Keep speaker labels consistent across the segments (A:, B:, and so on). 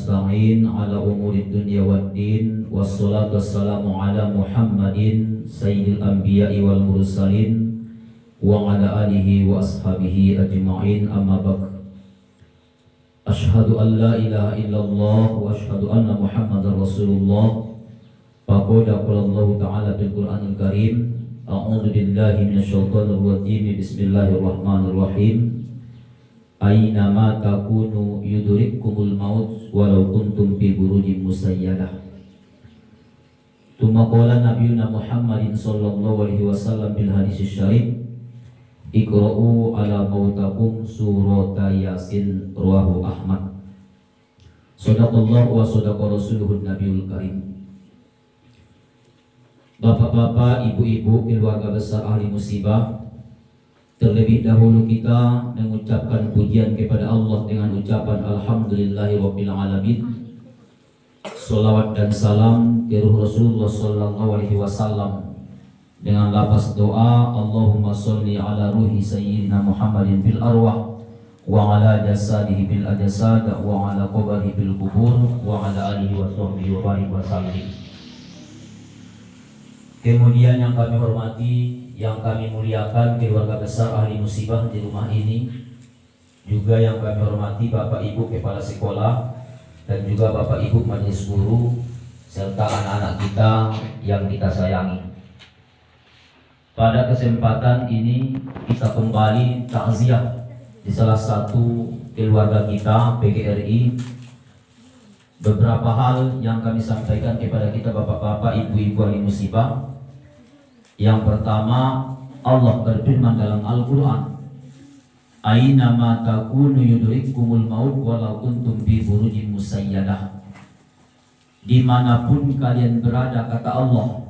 A: nasta'in ala umuri dunya waddin. Wassalatu wassalamu ala Muhammadin sayyidil anbiya'i wal mursalin wa ala alihi wa ashabihi ajma'in, amma ba'd. Ashhadu an la ilaha illallah wa ashhadu anna Muhammadar Rasulullah. Faqad qala Allah ta'ala fil Qur'anil Karim, a'udzu billahi minasyaitonir rajim. Bismillahirrahmanirrahim. Aina ma takunu yudrikkumul maut walau kuntum fi burujin musayyadah. Tsumma qala nabiyuna Muhammadin sallallahu alaihi wasallam bil hadis syarif, iqra'u ala mautakum surata Yasin, rawahu Ahmad. Shadaqallahu wa shadaqa rasuluhun nabiyul karim. Bapak-bapak, ibu-ibu, keluarga besar ahli musibah, terlebih dahulu kita mengucapkan pujian kepada Allah dengan ucapan Alhamdulillahirabbil alamin. Salawat dan salam ke ruh Rasulullah sallallahu alaihi wasallam dengan lafaz doa, Allahumma sholli ala ruhi sayyidina Muhammadin bil arwah wa ala jasadihi bil ajsad wa ala qabrihi bil qubur wa ala alihi wa sahbihi wa barik wa sallim. Kemudian yang kami hormati, yang kami muliakan keluarga besar ahli musibah di rumah ini, juga yang kami hormati Bapak Ibu kepala sekolah dan juga Bapak Ibu majelis guru serta anak-anak kita yang kita sayangi. Pada kesempatan ini kita kembali takziah di salah satu keluarga kita PGRI. Beberapa hal yang kami sampaikan kepada kita bapak-bapak, ibu-ibu ahli musibah. Yang pertama, Allah berfirman dalam Al-Quran, Aina ma takunu yudrikkumul maut walau kuntum fi burujin musayyadah. Dimanapun kalian berada, kata Allah,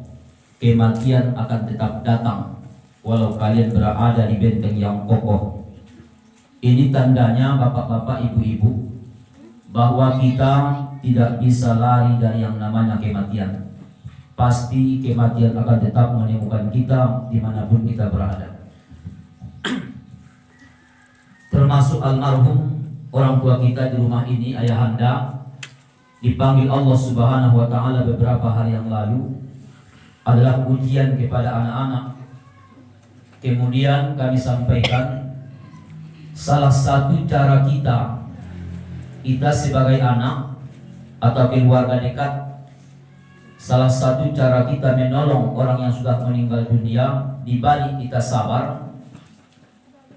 A: kematian akan tetap datang walau kalian berada di benteng yang kokoh. Ini tandanya bapak-bapak, ibu-ibu, bahwa kita tidak bisa lari dari yang namanya kematian. Pasti kematian akan tetap menemukan kita dimanapun kita berada. Termasuk almarhum orang tua kita di rumah ini, ayahanda, dipanggil Allah Subhanahu wa ta'ala beberapa hari yang lalu, adalah ujian kepada anak-anak. Kemudian kami sampaikan, salah satu cara kita sebagai anak atau keluarga dekat, salah satu cara kita menolong orang yang sudah meninggal dunia, di balik kita sabar,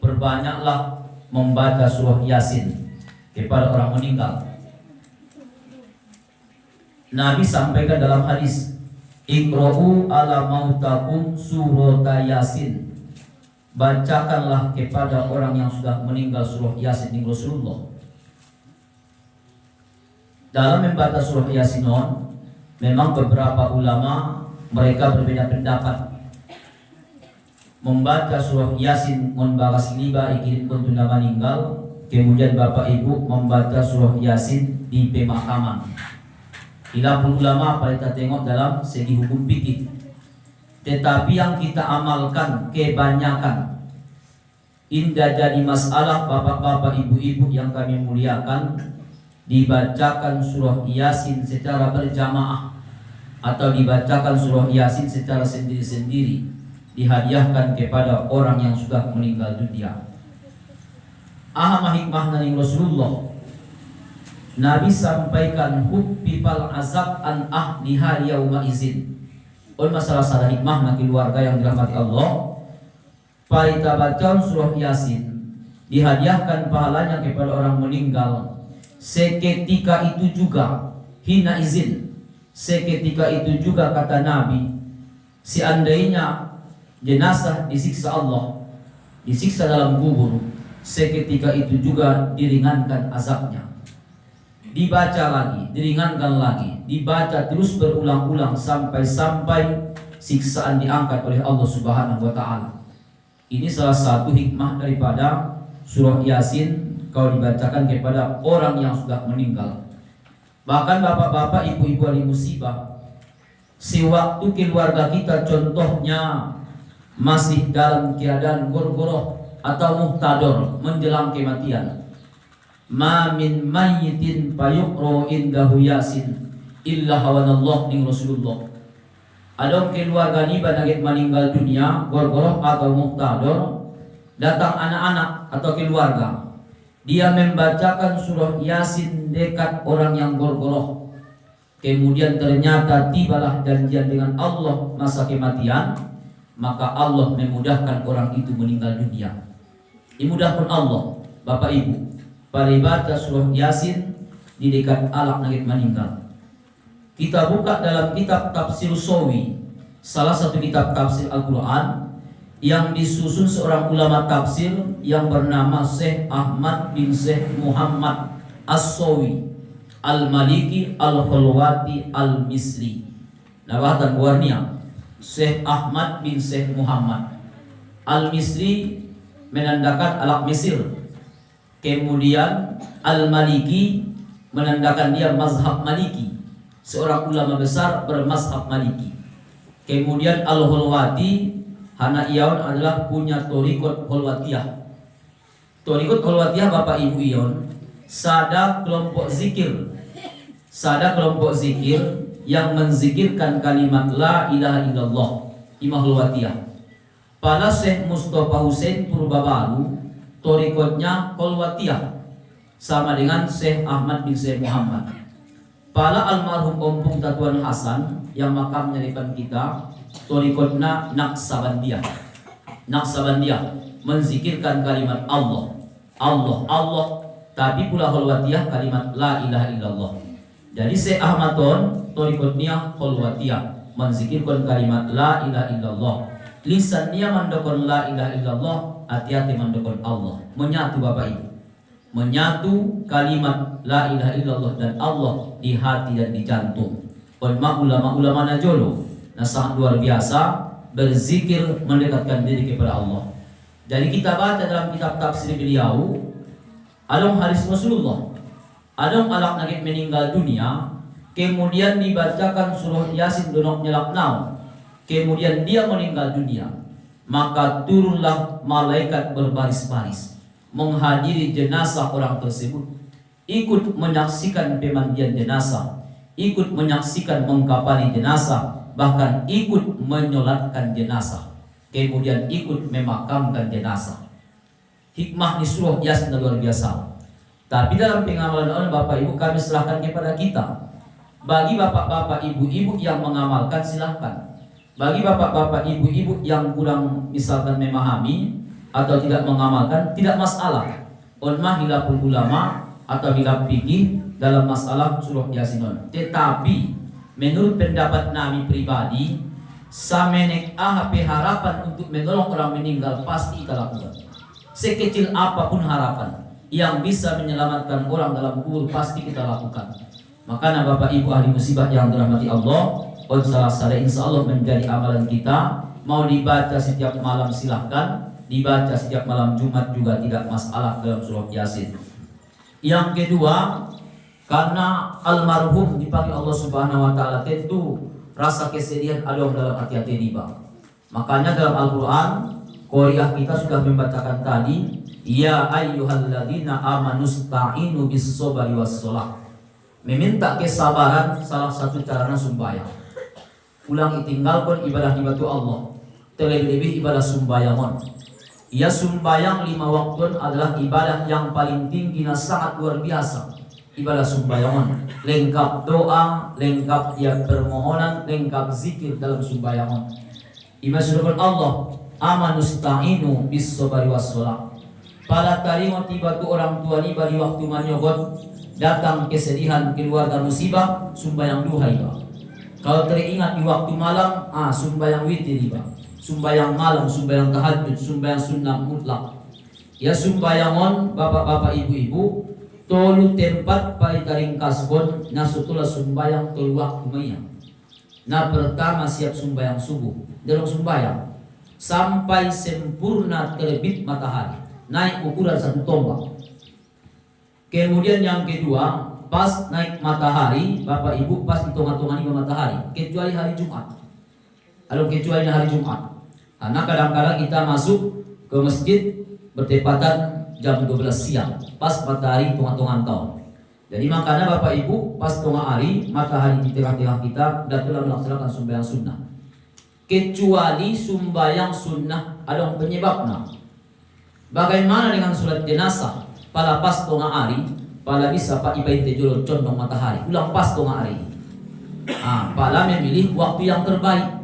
A: perbanyaklah membaca surah Yasin kepada orang meninggal. Nabi sampaikan dalam hadis, Iqra'u ala mautakum surata Yasin. Bacakanlah kepada orang yang sudah meninggal surah Yasin. Ini Rasulullah. Dalam membaca surah Yasin, memang beberapa ulama mereka berbeda pendapat. Membaca surah Yasin membahas liba ikirin kuntuna meninggal, kemudian bapak ibu membaca surah Yasin di pemakaman. Khilaful ulama apa kita tengok dalam segi hukum fikih. Tetapi yang kita amalkan kebanyakan, indah jadi masalah bapak-bapak, ibu-ibu yang kami muliakan, dibacakan surah Yasin secara berjamaah atau dibacakan surah Yasin secara sendiri-sendiri, dihadiahkan kepada orang yang sudah meninggal dunia. Aham hikmah dari Rasulullah, Nabi sampaikan hubbibal azab an ahliha yauma izin. Oleh masalah salah hikmah na keluarga yang dirahmati Allah, parita bacaan surah Yasin dihadiahkan pahalanya kepada orang meninggal seketika itu juga, hina izin. Seketika itu juga, kata Nabi, seandainya jenazah disiksa Allah, disiksa dalam kubur, seketika itu juga diringankan azabnya. Dibaca lagi, diringankan lagi, dibaca terus berulang-ulang sampai siksaan diangkat oleh Allah Subhanahu wa ta'ala. Ini salah satu hikmah daripada surah Yasin kalau dibacakan kepada orang yang sudah meninggal. Bahkan bapak-bapak, ibu-ibu ahli musibah, sewaktu keluarga kita contohnya masih dalam keadaan gorgoroh atau muhtador menjelang kematian, ma min mayyitin fayuqra indahu yasin illa hawanallah ning Rasulullah. Adong keluarga ni banagit meninggal dunia gorgoroh atau muhtador, datang anak-anak atau keluarga, dia membacakan surah Yasin dekat orang yang gorgoroh, kemudian ternyata tibalah janjian dengan Allah masa kematian, maka Allah memudahkan orang itu meninggal dunia. Dimudahkan Allah, Bapak Ibu, pada baca surah Yasin di dekat anak nagit meninggal. Kita buka dalam kitab Tafsir Sawi, salah satu kitab tafsir Al-Quran yang disusun seorang ulama tafsir yang bernama Syekh Ahmad bin Syekh Muhammad As-Sawi Al-Maliki Al-Khulwati Al-Misri. Nabahatan warnia Syekh Ahmad bin Syekh Muhammad Al-Misri menandakan Alak Mesir. Kemudian Al-Maliki menandakan dia mazhab Maliki, seorang ulama besar bermazhab Maliki. Kemudian Al-Khulwati hana iyaun adalah punya Thariqat Khulwatiyah. Thariqat Khulwatiyah Bapak Ibu iyon sada kelompok zikir. Sada kelompok zikir yang menzikirkan kalimat la ilaha illallah, Imam Khulwatiyah. Pada Syekh Mustafa Hussein Purbabaru, Thariqatnya Khulwatiyah sama dengan Syekh Ahmad bin Syekh Muhammad. Pala almarhum Ompong Tatuan Hasan yang makamnya di depan kita, Thariqatna Naqsabandiyah. Naqsabandiyah menzikirkan kalimat Allah, Allah, Allah, tapi pula Khulwatiyah kalimat la ilaha illallah. Jadi Syekh Ahmadon Thariqatnya Khulwatiyah menzikirkan kalimat la ilaha illallah. Lisannya mendokon la ilaha illallah, hati-hati mendokon Allah. Menyatu Bapak Ibu, menyatu kalimat la ilaha illallah dan Allah di hati dan di jantung. Ulama-ulama najolo nah sangat luar biasa berzikir mendekatkan diri kepada Allah. Jadi kita baca dalam kitab tafsir beliau, along hadis Rasulullah, along alak nagit meninggal dunia, kemudian dibacakan surah Yasin donok nyelak naun, kemudian dia meninggal dunia, maka turunlah malaikat berbaris-baris menghadiri jenazah orang tersebut, ikut menyaksikan pemandian jenazah, ikut menyaksikan mengkafani jenazah, bahkan ikut menyolatkan jenazah, kemudian ikut memakamkan jenazah. Hikmah di surah Yasin luar biasa. Tapi dalam pengamalan oleh Bapak Ibu kami serahkan kepada kita. Bagi bapak-bapak ibu-ibu yang mengamalkan silahkan. Bagi bapak-bapak ibu-ibu yang kurang misalkan memahami atau tidak mengamalkan, tidak masalah. Ulama hilaful ulama atau hilaf fikih dalam masalah surah Yasin. Tetapi menurut pendapat kami pribadi, samenek AHP harapan untuk menolong orang meninggal pasti kita lakukan. Sekecil apapun harapan yang bisa menyelamatkan orang dalam kubur pasti kita lakukan. Makanya Bapak Ibu ahli musibah yang dirahmati Allah, salah insya Allah menjadi amalan kita. Mau dibaca setiap malam silahkan, dibaca setiap malam Jumat juga tidak masalah dalam surah Yasin. Yang kedua, karena almarhum dipanggil Allah Subhanahu wa taala, tentu rasa kesedihan ada dalam hati-hati riba. Makanya dalam Al-Qur'an Qoriah kita sudah membacakan tadi, ya ayyuhalladzina amanusta'inu bis-sabri was-shalah. Meminta kesabaran salah satu caranya sembahyang. Ulang tinggalkan ibadah di batu Allah, terlebih-lebih ibadah sembayangan. Ya sembayang 5 waktu adalah ibadah yang paling tinggi dan sangat luar biasa. Ibadah sembayangan lengkap doa, lengkap dia permohonan, lengkap zikir dalam sembayangan. Ibadah Allah, amanusta'inu bis-sabri was-shalah. Pada tarimo tiba tu orang tua ni bari waktu manyogot, datang kesedihan keluarga musibah, sembahyang duha iba. Kalau teringat di waktu malam, sembahyang witir iba. Sembahyang malam, sembahyang tahajud, sembahyang sunnah mutlak. Ya sembayangon bapak-bapak ibu-ibu, tolu tempat paling ringkaspon nasutula sembahyang tolu waktu maya. Nah pertama siap sembahyang subuh, dalam sembahyang sampai sempurna terbit matahari, naik ukuran 1 tombak. Kemudian yang kedua, pas naik matahari, Bapak Ibu pas hitung-hitungan ke matahari, kecuali hari Jumat. Kalau kecuali hari Jumat, karena kadang-kadang kita masuk ke masjid bertepatan jam 12 siang, pas matahari tengah-tengah tahun. Jadi makanya Bapak Ibu, pas tengah hari matahari di tengah-tengah kita, datanglah melaksanakan sembahyang sunnah. Kecuali sembahyang sunnah ada penyebabnya. Bagaimana dengan sholat jenazah? Pada pas tengah hari, pada bisa Pak Ibai tejolo condong matahari, ulang pas tengah hari. Pada memilih waktu yang terbaik.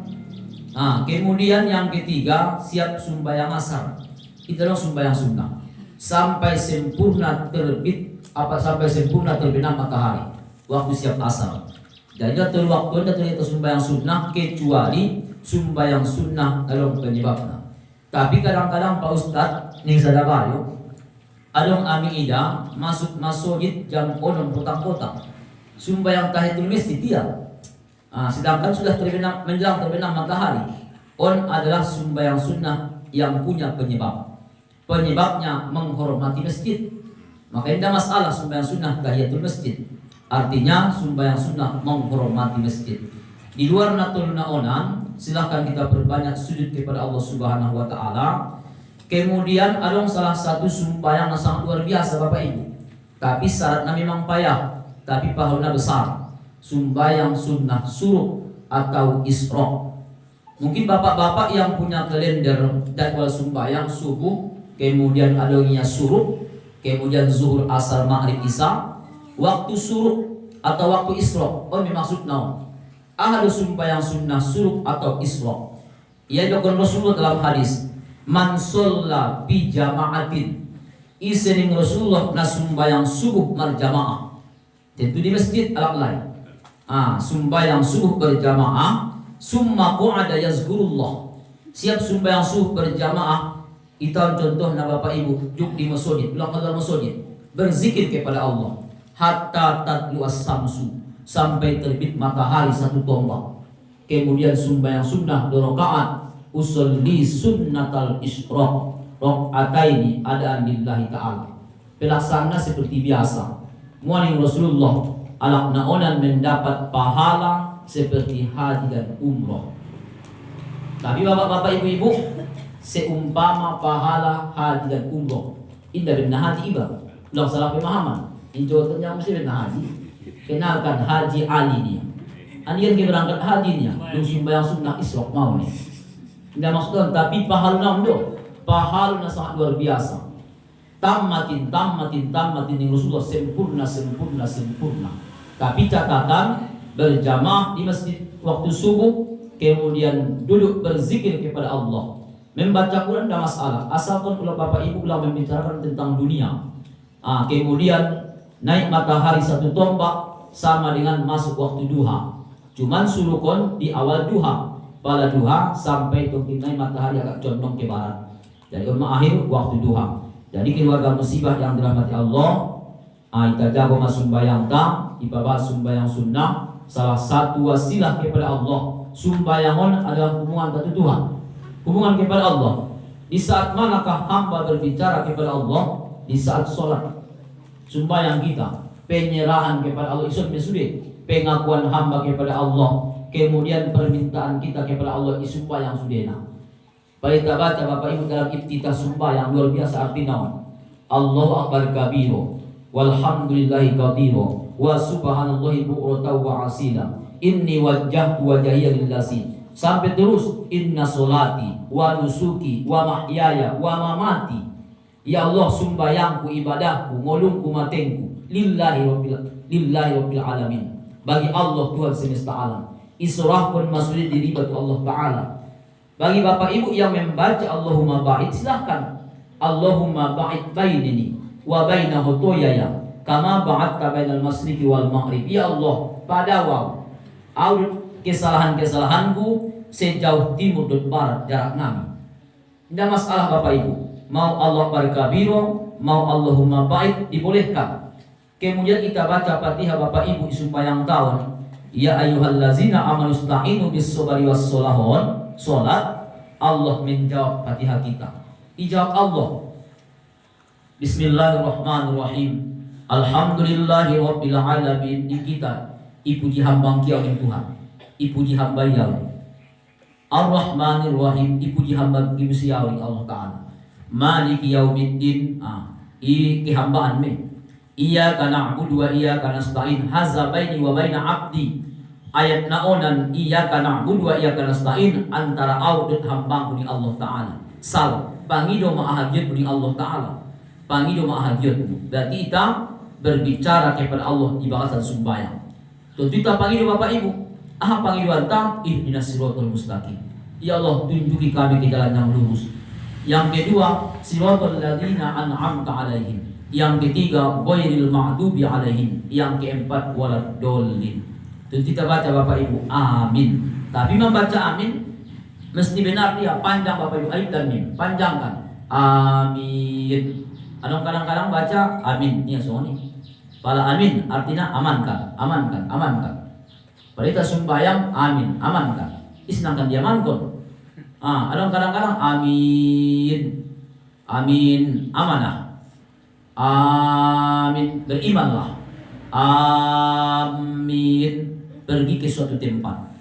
A: Kemudian yang ketiga, siap sembahyang asar. Itu adalah sembahyang sunnah. Sampai sempurna terbit sampai sempurna terbenam matahari. Waktu siap asar. Jadi atur waktu itu sembahyang sunnah kecuali sembahyang sunnah dalam penyebabnya. Tapi kadang-kadang Pak Ustadz ning sadagayo adong ami ida masuk masjid jam 6 petang-petang. Sembahyang tahiyatul masjid dia. Sedangkan sudah menjelang terbenam matahari. Adalah sembahyang sunnah yang punya penyebab. Penyebabnya menghormati masjid. Maka tidak masalah sembahyang sunnah tahiyatul masjid. Artinya sembahyang sunnah menghormati masjid. Di luar natul naonan, silahkan kita perbanyak sujud kepada Allah Subhanahu wa taala. Kemudian ada salah satu sembahyang yang sangat luar biasa Bapak Ibu. Tapi syaratnya memang payah, tapi pahalanya besar. Sembahyang sunnah suruh atau isra. Mungkin bapak-bapak yang punya kalender jadwal sembahyang subuh, kemudian adanya suruh, kemudian zuhur, asar, maghrib, isya, waktu suruh atau waktu isra. Maksud naon? Ahlu sembahyang sunnah suruh atau isra. Ia dokon Rasulullah dalam hadis, man sholla bi jama'atin. Isening Rasulullah na sembahyang subuh berjamaah. Tentu di masjid alak lain. Sembahyang subuh berjamaah, summa qu'ada yazkurullah. Siap sembahyang subuh berjamaah, itu contohnya Bapak Ibu, juk di masjid, ulang dalam masjid, berzikir kepada Allah hatta tatlu as-samsu, sampai terbit matahari satu tombak. Kemudian sembahyang sunnah 2 rakaat, usolli sunnatal isyraq, rakaataini adaan lillahi ta'ala. Pelaksana seperti biasa. Muaning Rasulullah alak naonan mendapat pahala seperti haji dan umroh. Tapi bapak-bapak ibu-ibu, seumpama pahala haji dan umroh, indah benar haji iba. Ulang salah pemahaman. Injotannya mesti benar haji. Kenalkan Haji Ali dia. Anian dia berangkat hajinya, lu sembahyang sunnah isra mau nih. Tidak maksudnya, tapi pahaluna ndo, pahaluna sangat luar biasa. Tammatin yang Rasulullah sempurna. Tapi catatan berjamaah di masjid waktu subuh, kemudian duduk berzikir kepada Allah, membaca Quran tidak masalah, asalkan kalau bapak ibu ulang membicarakan tentang dunia. Kemudian naik matahari satu tombak sama dengan masuk waktu duha. Cuman surukon di awal duha, pada duha sampai naik matahari agak condong ke barat. Jadi akhir waktu duha. Jadi keluarga musibah yang dirahmati Allah, kita jago sembahyang tam, ibadah sembahyang sunnah, salah satu wasilah kepada Allah. Sembayangon adalah hubungan satu Tuhan, hubungan kepada Allah. Di saat manakah hamba berbicara kepada Allah? Di saat sholat. Sembahyang kita, penyerahan kepada Allah, isun mesude, pengakuan hamba kepada Allah, kemudian permintaan kita kepada Allah di sembahyang sudena. Kita baca Bapak Ibu dalam iftitah sembahyang luar biasa artinya. Allahu akbar kabiru, walhamdulillahi kathiro, wa subhanallahi bu'rata wa asila. Inni wajjahtu wajhiya lillazi. Sampai terus inna solati wa nusuki wa mahyaya wa mamati. Ya Allah, sumbayangku, ibadahku, ngolungku, matengku lillahi rabbil alamin. Bagi Allah Tuhan semesta alam. Israh pun masuk diri bagi Allah Ta'ala. Bagi bapak ibu yang membaca Allahumma ba'id, silahkan. Allahumma ba'id bainini wa baina khutayaya kama ba'adta bainal masriqi wal maghrib. Ya Allah, pada kesalahanku sejauh timur dan barat jarak kami. Tidak masalah bapak ibu. Mau Allah barkabiru, mau Allahumma ba'id, dibolehkan. Kemudian kita baca Fatihah bapak ibu di sembahyang tahun. Ya ayyuhallazina amanu ista'inu bis-sabri was-salahon. Salat, Allah menjawab Fatihah kita. Dijawab Allah. Bismillahirrahmanirrahim. Alhamdulillahi rabbil alamin. Di kita ipuji hamba Kiau Tuhan, ipuji hamba Yahweh. Ar-Rahmanir Rahim, ipuji hamba Kiau Allah Ta'ala. Maliki yaumiddin. kehambaan me. Iyyaka na'budu wa iyyaka nasta'in hadza baini wa baina 'abdi. Ayat naonan iyyaka na'budu wa iyyaka nasta'in antara au dan hambaku ni Allah taala. Sal pangido maahagiot ni Allah taala. Pangido maahagiot. Berarti kita berbicara kepada Allah di bakasan sembahyang. Tentu kita pangido Bapak Ibu. Pangido anta ihdinas siratal mustaqim. Ya Allah, tunjuki kami ke jalan yang lurus. Yang kedua, siratal ladzina an'amta 'alaihim. Yang ketiga, ghairil maghdubi 'alaihim. Yang keempat, waladdallin. Tentu kita baca Bapak Ibu, amin. Tapi membaca amin mesti benar dia, panjang Bapak Ibu, alif dan mim, panjangkan. Amin. Kadang-kadang baca amin, ini soni. Pala amin artinya amankan, amankan, amankan. Pada kita sembahyang amin, amankan. Isnangkan dia mankon. Kadang-kadang amin. Amin amanah. Amin berimanlah. Amin pergi ke suatu tempat.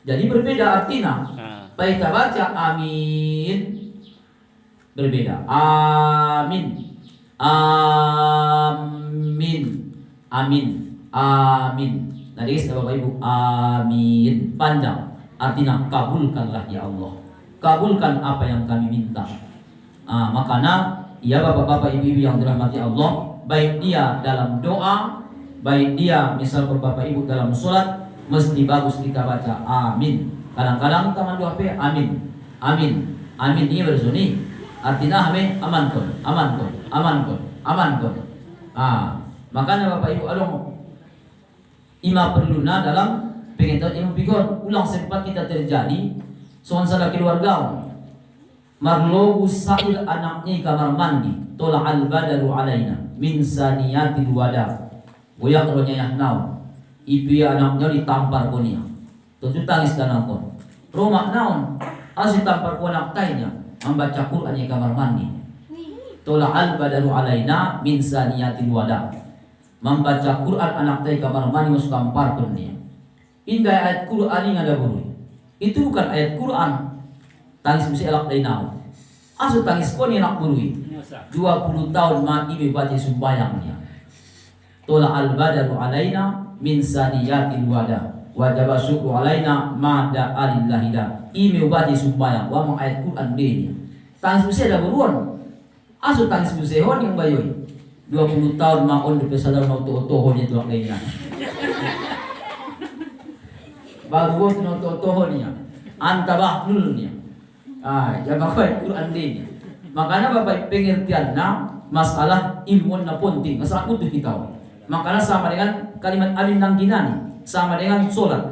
A: Jadi berbeda artinya. Baik kita baca amin berbeda. Amin. Amin. Amin. Amin. Nah, Bapak Ibu, amin panjang. Artinya kabulkanlah ya Allah. Kabulkan apa yang kami minta. Makanya ya Bapak-bapak Ibu-ibu yang dirahmati Allah, baik dia dalam doa, baik dia misal Bapak Ibu dalam sholat, mesti bagus kita baca amin. Kadang-kadang teman doa amin. Amin. Amin ini bersuni. Artinya kami amankan, amankan, amankan, amankan. Makanya Bapak Ibu ima perluna dalam pengen ilmu pikir ulang sempat kita terjadi soal salah keluarga marlogu sa'il anaknya kamar mandi tola al badaru alaina min saniyatil wada goyak ronya yahnau ibu anaknya ditampar konia tentu tangis dan akon rumah naon asli tampar konak tainya membaca Quran di kamar mandi tola al badaru alaina min saniyatil wada membaca Quran anak tay kamar mandi masuk tampar konia. Indah ayat Quran yang ada buru. Itu bukan ayat Quran. Tangis mesti elak dari nau. Asu tangis kau ni nak buru. 20 tahun mati bebaca sumbayangnya. Tola al badaru alaina min saniyatil wada. Wajib syukru alaina ma'da alillahida. Ime bebaca sumbayang. Wa mang ayat Quran dia. Tangis mesti ada buruan. Asu tangis mesti hon yang bayoy. 20 tahun maon di pesadar mau toho dia tuang lainnya. Baru toho-tohonya, antabah nulnya. Jangan bapak Quran dia. Makanya bapak pengertian masalah ilmu na penting, masalah butuh kita. Makanya sama dengan kalimat alin nang ginani, sama dengan solat.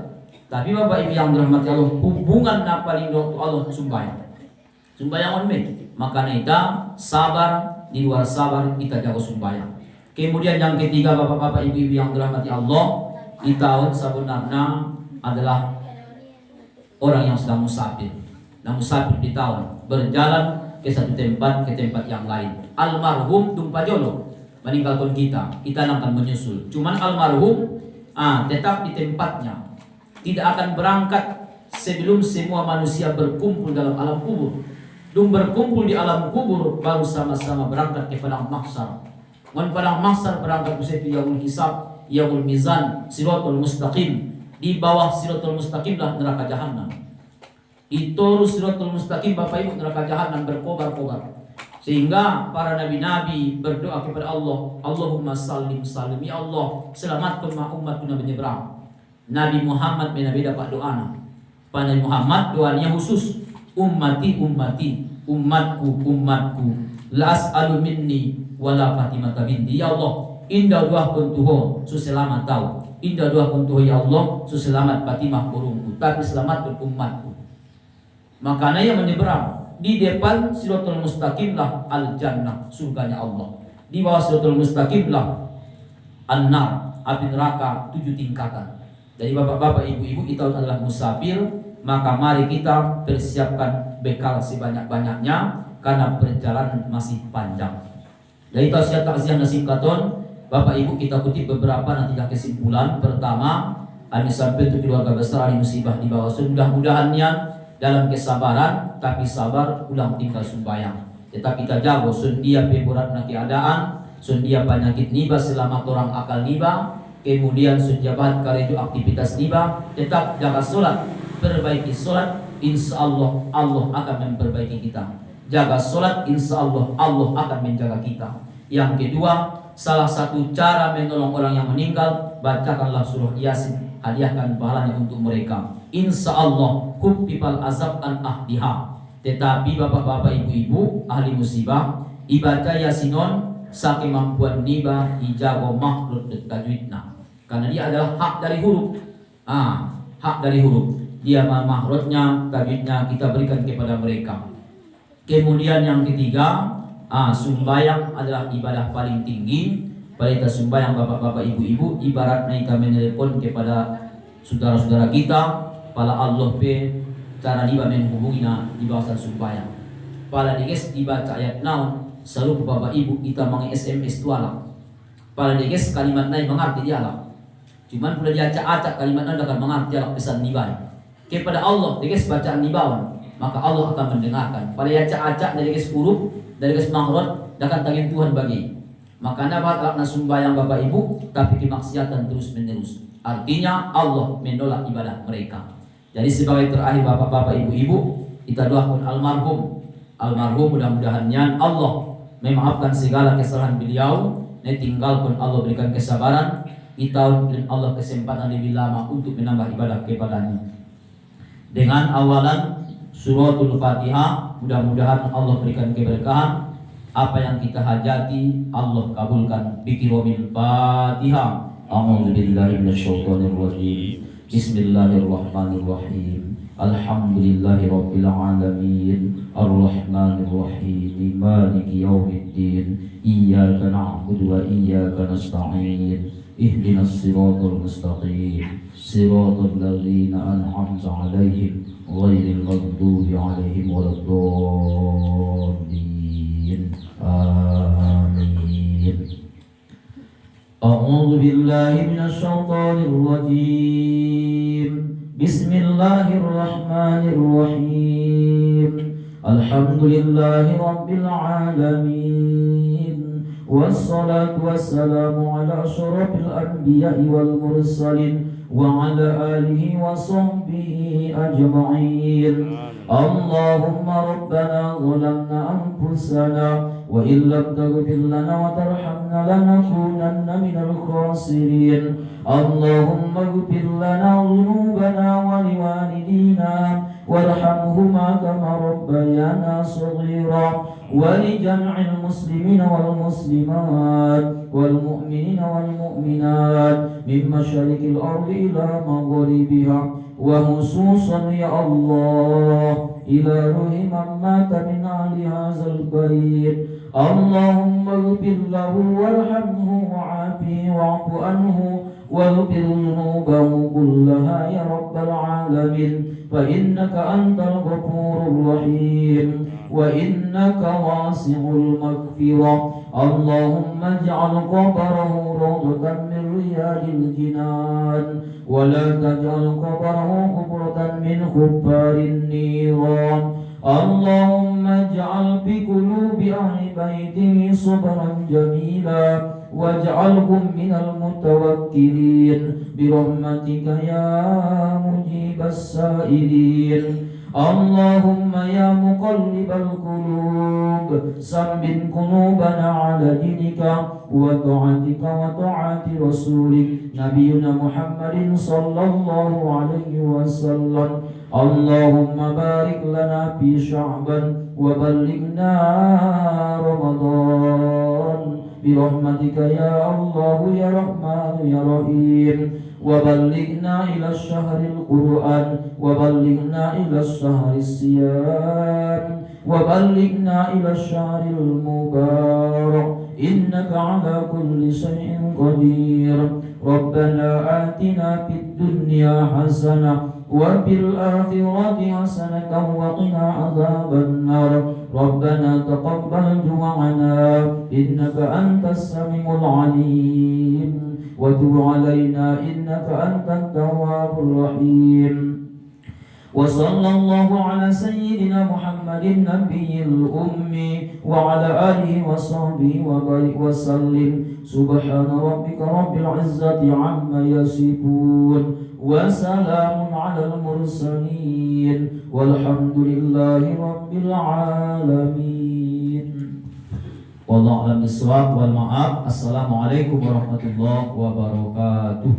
A: Tapi bapak ibu yang dirahmati Allah, hubungan na paling waktu Allah sumbayang. Sumbayang on me. Makanya kita sabar, di luar sabar kita jaga sumbayang. Kemudian yang ketiga bapak-bapak ibu-ibu yang dirahmati Allah, kita sebenarnya adalah orang yang sedang musafir. Nah musafir di tahun berjalan ke satu tempat ke tempat yang lain. Almarhum tumpa jolo meninggalkan kita akan menyusul. Cuman almarhum tetap di tempatnya, tidak akan berangkat sebelum semua manusia berkumpul dalam alam kubur. Berkumpul di alam kubur baru sama-sama berangkat ke padang mahsyar. Padang mahsyar berangkat ke yaumul hisab, yaumul mizan, siratul mustaqim. Di bawah siratul mustaqim lah neraka jahanam. Itu siratul mustaqim Bapak Ibu neraka jahanam berkobar-kobar. Sehingga para nabi-nabi berdoa kepada Allah, Allahumma sallim salim, ya Allah selamatkan umatku Nabi menyeberang. Nabi Muhammad Nabi dapat doa. Pada Nabi Muhammad doanya khusus, ummati ummati, umatku umatku, la as'alu minni wala Fatimah binti. Ya Allah, indah doa pun Tuhan selamat tahu. Indah doa pun Tuhan ya Allah selamat Fatimah burungku, tapi selamatkan umatku. Makanya yang menyeberang di depan siratul mustaqim lah al-jannah, surganya Allah. Di bawah siratul mustaqim lah an-nar, api neraka 7 tingkatan. Jadi bapak-bapak, ibu-ibu, kita adalah musafir, maka mari kita persiapkan bekal sebanyak-banyaknya karena perjalanan masih panjang. Dari tausiah takziah nasib katon, Bapak Ibu kita kutip beberapa nanti kesimpulan. Pertama, kami sampai untuk keluarga besar Ali musibah di bawah. Mudah-mudahannya dalam kesabaran, tapi sabar ulang tinggal sembahyang. Tetapi kita jago sun dia beratna keadaan, sun dia penyakit niba selama orang akal niba, kemudian sun jabat kareju aktivitas niba, tetap jaga sholat, perbaiki sholat, insya Allah Allah akan memperbaiki kita. Jaga sholat, insya Allah Allah akan menjaga kita. Yang kedua, salah satu cara menolong orang yang meninggal, bacakanlah surah Yasin, hadiahkan pahalanya untuk mereka. Insya Allah kubbibal azab an ahdiha. Tetapi bapak-bapak, ibu-ibu, ahli musibah, ibadah Yasinon saking mampuan niba ijago makhluk tajwidna, karena dia adalah hak dari huruf. Hak dari huruf. Dia makhluknya, tajwidnya kita berikan kepada mereka. Kemudian yang ketiga, sumbayang adalah ibadah paling tinggi. Pada kita sumbayang bapak-bapak, ibu-ibu, ibaratnya kita menelepon kepada saudara-saudara kita, pala Allah pe cara niba menghubungi di bawah sumbayang. Pala diges dibaca ayat naon, selalu bapak ibu kita mengi SMS tuala. Pala diges kalimat naik mengerti dia lah. Cuman sudah diacak-acak kalimat naik akan mengerti dia pesan nibai. Kepada Allah diges bacaan nibawan, maka Allah akan mendengarkan. Pala diacak-acak dari diges huruf, dari diges mangrot, akan tangin Tuhan bagi. Makanya batalakna sumbayang bapak ibu, tapi kemaksiatan terus menerus. Artinya Allah menolak ibadah mereka. Jadi sebagai terakhir bapak-bapak, ibu-ibu, kita doakan almarhum mudah-mudahannya Allah memaafkan segala kesalahan beliau, tinggalkan Allah berikan kesabaran, kita berikan Allah kesempatan lebih lama untuk menambah ibadah kepadanya. Dengan awalan suratul Fatihah, mudah-mudahan Allah berikan keberkahan. Apa yang kita hajati Allah kabulkan. Bikiromil Fatihah. A'udzu billahi minasyaitonir rajim. Bismillahirrahmanirrahim. Alhamdulillahirabbil alamin. Arrahmanir rahim. Maliki yaumiddin. Iyyaka na'budu wa iyyaka nasta'in. Ihdinas siratal mustaqim. Siratal ladzina an'amta 'alaihim ghairil maghdubi 'alaihim waladdallin. Amin. A'udzu billahi minasy syaithanir rajim. Bismillahirrahmanirrahim. Alhamdulillahi rabbil alamin. Wassalatu wassalamu ala asyrafil anbiya'i wal mursalin wa ala alihi wa sahbihi ajma'in. Allahumma rabbana zalamna anfusana wa illam taghfir lana wa tarhamna lanakunanna minal khasirin. Allahumma ighfir lana dhunubana wa liwalidina warhamhuma kama rabbayana shaghira wa li jam'il muslimina wal muslimat wal mu'minina wal mu'minat min masyariqil ardi ila maghribiha wa khususan ya Allah ila ruhi man mata min ahli hadzal bait. Allahumma ighfir lahu warhamhu wa'afihi wa'fu anhu waghfir dhunubahu kullaha ya rabbal alamin. Fa innaka antal ghafurur rahim wa innaka wasi'ul maghfirah. Allahumma ij'al qabrahu rawdatan min riyadil jinan wa la taj'al qabrahu qubratan min khubbarin niran. Allahumma ij'al fi qulubi ahli baitihi sabran jamila waj'alhum minal mutawakkilin birahmatika ya mujibas sa'ilin. Allahumma ya muqallibal qulub sabbit qulubana ala dinika wa ta'atika wa ta'ati rasulik nabiyuna Muhammadin sallallahu alaihi wasallam. Allahumma barik lana fi Sya'ban wa ballighna Ramadan birahmatika ya Allah ya Rahman ya Rahim. Wa ballighna ila syahril Qur'an wa ballighna ila syahris siyam wa ballighna ila syahril mubarak innaka ala kulli syai'in qadir. Rabbana atina fid dunya hasanah wa fil akhirati hasanatan wa qina adzaban nar. Rabbana taqabbal du'ana innaka antas samiul alim wa tub 'alaina innaka antat tawwabur rahim. وصلى الله على سيدنا محمد النبي الأمي وعلى آله وصحبه وبارك وسلم. سبحان ربك رب العزة عما يصفون وسلام على المرسلين والحمد لله رب العالمين. Wallahu a'lam bishawab wal ma'af. Assalamualaikum warahmatullahi wabarakatuh.